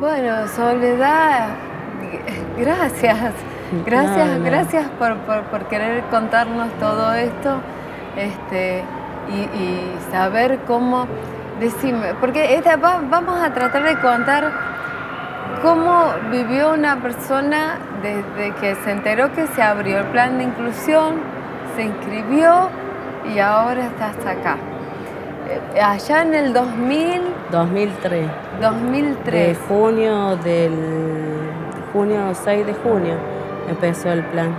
Bueno, Soledad, gracias, Nada, nada. gracias por querer contarnos todo esto, y saber cómo, decime, porque vamos a tratar de contar cómo vivió una persona desde que se enteró que se abrió el plan de inclusión, se inscribió y ahora está hasta acá. Allá en el 2003. 2003. Junio, 6 de junio empezó el plan.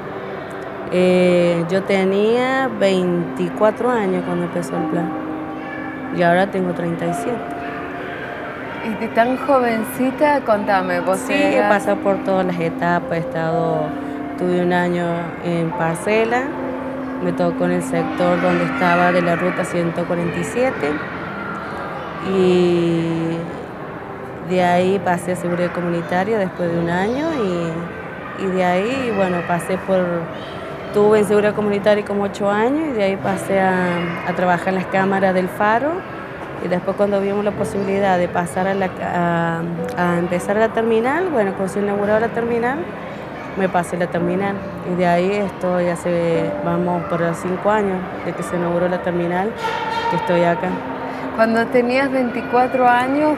Yo tenía 24 años cuando empezó el plan y ahora tengo 37. Y tan jovencita, contame, vos Sí, he pasado por todas las etapas, tuve un año en parcela, me tocó en el sector donde estaba de la ruta 147 y de ahí pasé a seguridad comunitaria después de un año y de ahí, bueno, estuve en seguridad comunitaria como 8 años y de ahí pasé a trabajar en las cámaras del Faro y después cuando vimos la posibilidad de pasar a empezar la terminal, bueno, cuando se inauguró la terminal, me pasé la terminal y de ahí vamos por los 5 años de que se inauguró la terminal, que estoy acá. Cuando tenías 24 años,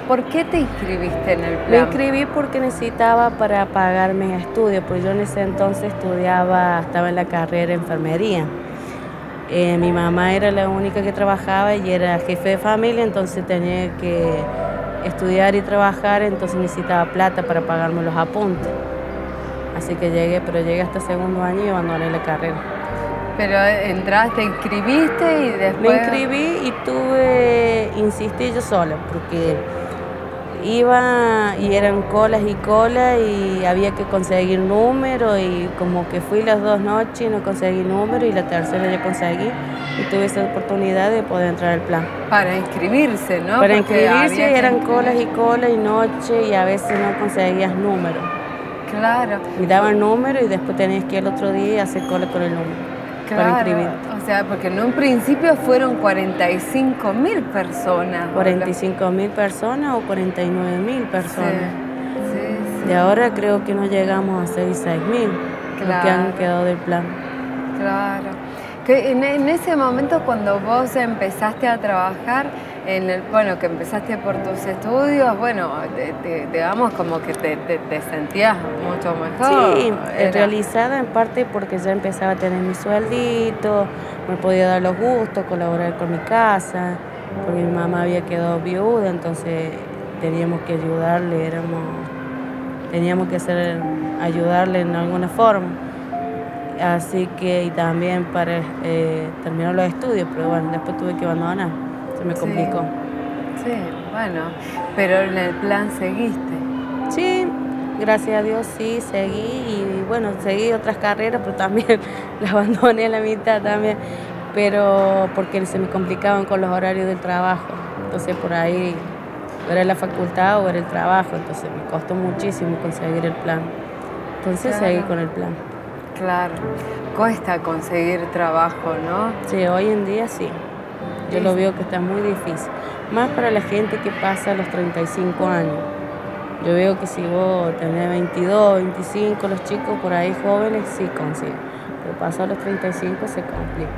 ¿por qué te inscribiste en el plan? Me inscribí porque necesitaba para pagar mis estudios, pues yo en ese entonces estaba en la carrera de enfermería. Mi mamá era la única que trabajaba y era jefe de familia, entonces tenía que estudiar y trabajar, entonces necesitaba plata para pagarme los apuntes. Así que llegué hasta segundo año y abandoné la carrera. Pero entraste, inscribiste y después... Me inscribí y insistí yo sola, porque iba y eran colas y colas y había que conseguir número y como que fui las 2 noches y no conseguí número y la tercera ya conseguí y tuve esa oportunidad de poder entrar al plan. Para inscribirse, ¿no? Para inscribirse eran colas y colas y noche y a veces no conseguías número. Claro. Y daban número y después tenías que ir el otro día y hacer cola con el número. Claro, para inscribirte. O sea, porque en un principio fueron 45.000 personas. 45.000 personas o 49.000 personas. Sí. Y ahora creo que no llegamos a 6.000 los que han quedado del plan. Claro. Que en ese momento cuando vos empezaste a trabajar, que empezaste por tus estudios, bueno, digamos como que te sentías mucho mejor. Sí, realizada en parte porque ya empezaba a tener mi sueldito, me podía dar los gustos, colaborar con mi casa, porque mi mamá había quedado viuda, entonces teníamos que ayudarle, teníamos que ayudarle en alguna forma. Así que, y también para terminar los estudios, pero bueno, después tuve que abandonar, se me complicó. Sí, bueno, pero en el plan seguiste. Sí, gracias a Dios sí, seguí y bueno, seguí otras carreras, pero también las abandoné a la mitad también, pero porque se me complicaban con los horarios del trabajo, entonces por ahí o era la facultad o era el trabajo, entonces me costó muchísimo conseguir el plan, entonces seguí con el plan. Claro, cuesta conseguir trabajo, ¿no? Sí, hoy en día sí, yo lo veo que está muy difícil, más para la gente que pasa los 35 años. Yo veo que si vos tenés 22, 25, los chicos por ahí jóvenes sí consiguen, pero pasado los 35 se complica.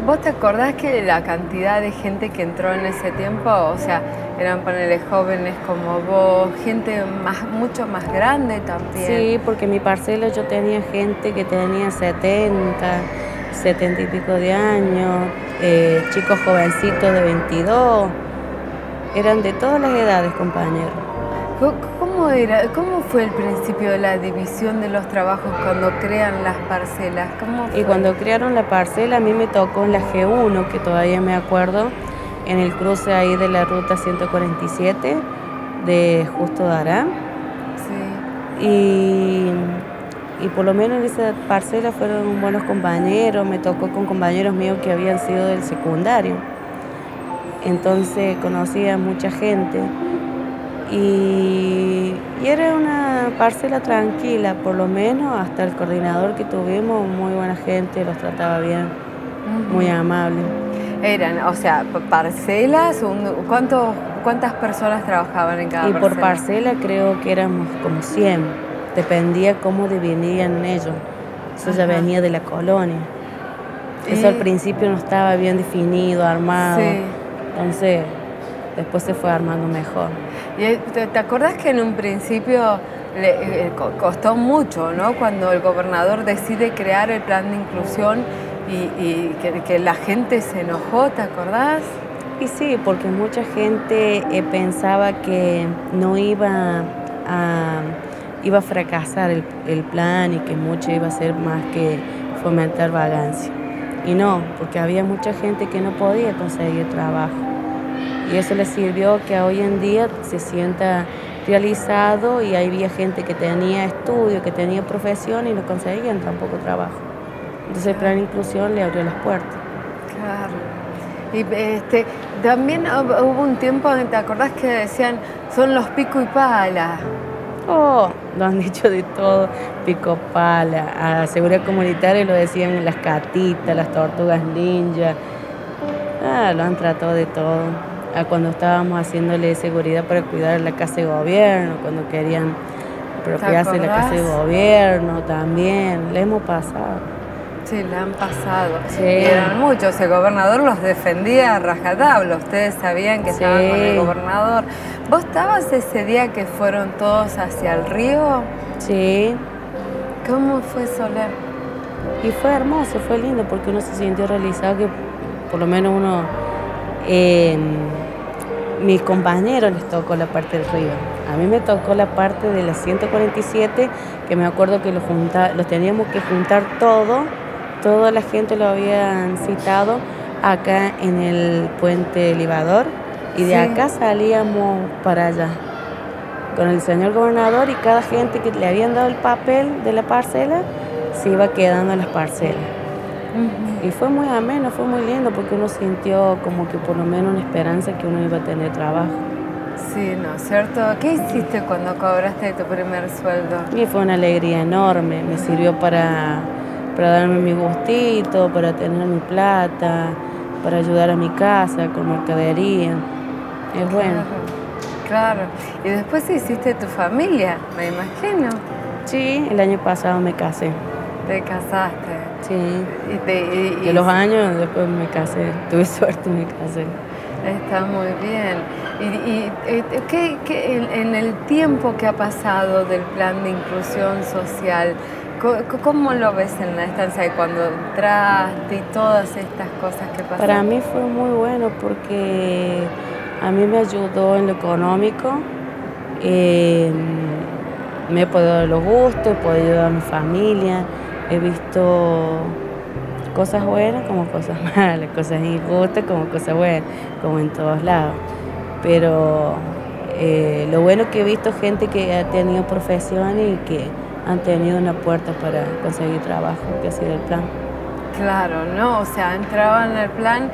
¿Vos te acordás que la cantidad de gente que entró en ese tiempo, o sea, eran ponerle jóvenes como vos, gente mucho más grande también? Sí, porque en mi parcela yo tenía gente que tenía 70 y pico de años, chicos jovencitos de 22, eran de todas las edades, compañeros. ¿Cómo fue el principio de la división de los trabajos cuando crean las parcelas? ¿Cómo fue? Y cuando crearon la parcela a mí me tocó en la G1, que todavía me acuerdo, en el cruce ahí de la ruta 147 de Justo Dará. Sí. Y por lo menos en esa parcela fueron buenos compañeros, me tocó con compañeros míos que habían sido del secundario. Entonces conocí a mucha gente. Y era una parcela tranquila, por lo menos hasta el coordinador que tuvimos, muy buena gente, los trataba bien, muy amable. Eran, o sea, parcelas, ¿cuántas personas trabajaban en cada Y parcela? por parcela creo que éramos como 100, dependía cómo dividían ellos. Eso ya Ajá. venía de la colonia. Eso al principio no estaba bien definido, armado. Sí. Entonces, después se fue armando mejor. ¿Y te acordás que en un principio costó mucho, ¿no? Cuando el gobernador decide crear el plan de inclusión y que la gente se enojó, ¿te acordás? Y sí, porque mucha gente pensaba que no iba a fracasar el plan y que mucho iba a ser más que fomentar vagancia. Y no, porque había mucha gente que no podía conseguir trabajo. Y eso le sirvió que hoy en día se sienta realizado y había gente que tenía estudio, que tenía profesión y no conseguían tampoco trabajo. Entonces el plan de inclusión le abrió las puertas. Claro. Y también hubo un tiempo, ¿te acordás que decían, son los pico y pala? Oh, lo han dicho de todo, pico pala, a seguridad comunitaria lo decían las catitas, las tortugas ninja, lo han tratado de todo. Cuando estábamos haciéndole seguridad para cuidar la casa de gobierno, cuando querían apropiarse de la casa de gobierno también, le hemos pasado. Sí, le han pasado. Sí. Y eran muchos, el gobernador los defendía a rajatabla, ustedes sabían que estaban con el gobernador. ¿Vos estabas ese día que fueron todos hacia el río? Sí. ¿Cómo fue, Soler? Y fue hermoso, fue lindo, porque uno se sintió realizado, que por lo menos uno, mis compañeros les tocó la parte del río. A mí me tocó la parte de la 147, que me acuerdo que los teníamos que juntar toda la gente lo habían citado acá en el puente Libador, y de acá salíamos para allá con el señor gobernador, y cada gente que le habían dado el papel de la parcela se iba quedando en las parcelas. Y fue muy ameno, fue muy lindo, porque uno sintió como que por lo menos una esperanza que uno iba a tener trabajo. Sí, ¿no es cierto? ¿Qué hiciste cuando cobraste tu primer sueldo? Y fue una alegría enorme, me sirvió para darme mi gustito, para tener mi plata, para ayudar a mi casa con mercadería. Es bueno. Claro. Y después hiciste tu familia, me imagino. Sí, el año pasado me casé. ¿Te casaste? Sí. De los años después me casé, tuve suerte y me casé. Está muy bien. En el tiempo que ha pasado del plan de inclusión social, ¿cómo lo ves en la estancia de cuando entraste y todas estas cosas que pasaron? Para mí fue muy bueno, porque a mí me ayudó en lo económico. Me he podido dar los gustos, he podido ayudar a mi familia, he visto cosas buenas como cosas malas, cosas injustas como cosas buenas, como en todos lados. Pero lo bueno es que he visto gente que ha tenido profesiones y que han tenido una puerta para conseguir trabajo, que ha sido el plan. Claro, ¿no? O sea, entraban al plan,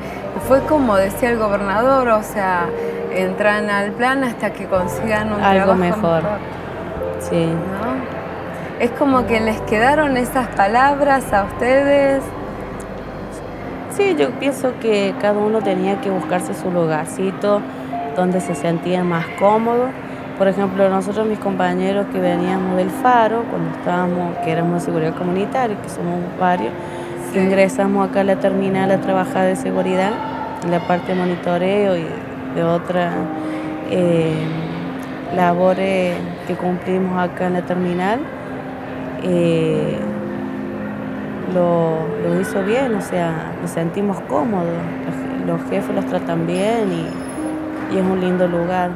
fue como decía el gobernador, o sea, entran al plan hasta que consigan un algo trabajo mejor. Sí. ¿No? Es como que les quedaron esas palabras a ustedes. Sí, yo pienso que cada uno tenía que buscarse su lugarcito donde se sentía más cómodo. Por ejemplo, nosotros, mis compañeros que veníamos del Faro, cuando estábamos, que éramos de seguridad comunitaria, que somos varios, ingresamos acá a la terminal a trabajar de seguridad, en la parte de monitoreo y de otras labores que cumplimos acá en la terminal. Lo hizo bien, o sea, nos sentimos cómodos, los jefes los tratan bien y es un lindo lugar.